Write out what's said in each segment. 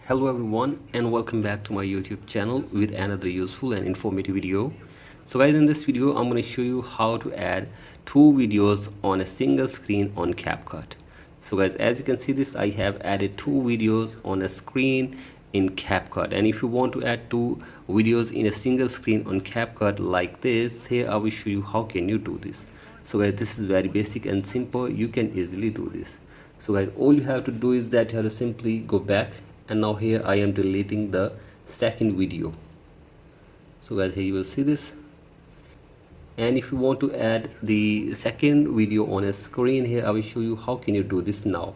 Hello everyone and welcome back to my YouTube channel with another useful and informative video. So guys, in this video I'm going to show you how to add two videos on a single screen on CapCut. So guys, as you can see this, I have added two videos on a screen in CapCut, and if you want to add two videos in a single screen on CapCut like this, here I will show you how can you do this. So guys, this is very basic and simple. You can easily do this. So guys, all you have to do is that you have to simply go back, and now here I am deleting the second video. So guys, here you will see this, and if you want to add the second video on a screen, here I will show you how can you do this now.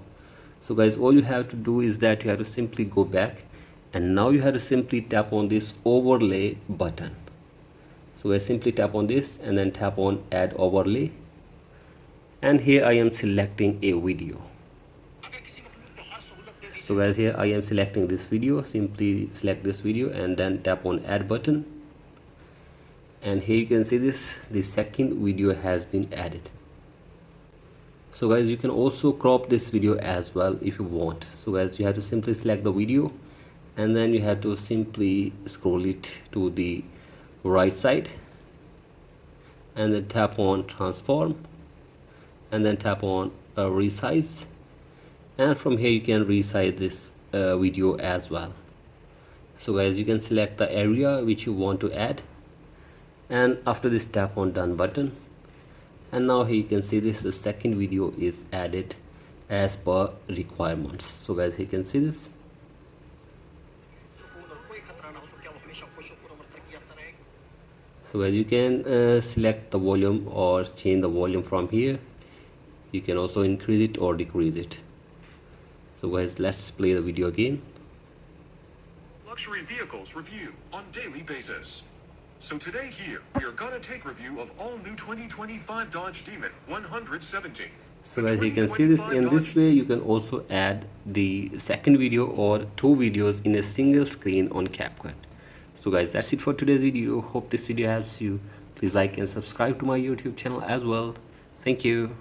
So guys, all you have to do is that you have to simply go back, and now you have to simply tap on this overlay button. So I simply tap on this and then tap on add overlay, and here I am selecting a video. So guys, here I am selecting this video. Simply select this video and then tap on add button, and here you can see this, the second video has been added. So guys, you can also crop this video as well if you want. So guys, you have to simply select the video, and then you have to simply scroll it to the right side, and then tap on transform, and then tap on resize, and from here you can resize this video as well. So guys, you can select the area which you want to add, and after this tap on done button, and now here you can see this, the second video is added as per requirements. So guys, here you can see this. So guys, you can select the volume or change the volume from here. You can also increase it or decrease it. So guys, let's play the video again. Luxury vehicles review on daily basis. So today here, we are gonna take review of all new 2025 Dodge Demon 170. So guys, you can see this. In this way, you can also add the second video or two videos in a single screen on CapCut. So guys, that's it for today's video. Hope this video helps you. Please like and subscribe to my YouTube channel as well. Thank you.